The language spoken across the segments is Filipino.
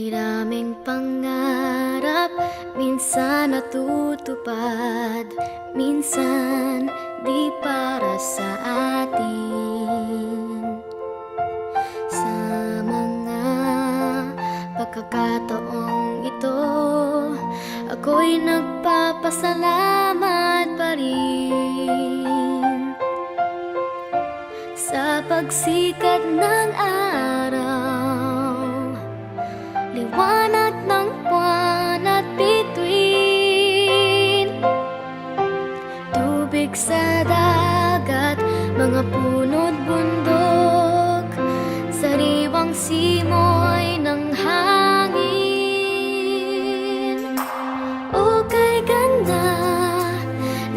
Maraming pangarap, minsan natutupad, minsan di para sa atin. Sa mga pagkakataong ito, ako'y nagpapasalamat pa rin sa pagsikat ng araw, liwanag ng buwan at bituin, tubig sa dagat, mga puno't bundok, sariwang simoy ng hangin. O kay ganda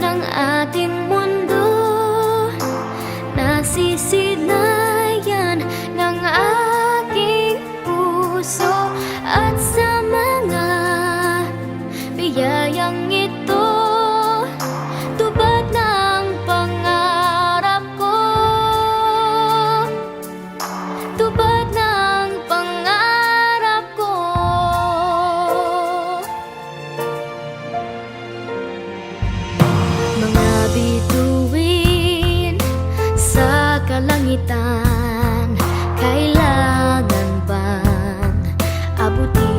ng ating mundo, nasisinayan ng aking puso, at sa mga biyayang ito, tupad ng pangarap ko, tupad ng pangarap ko. Mga bituin sa kalangitan, kailangan bang abutin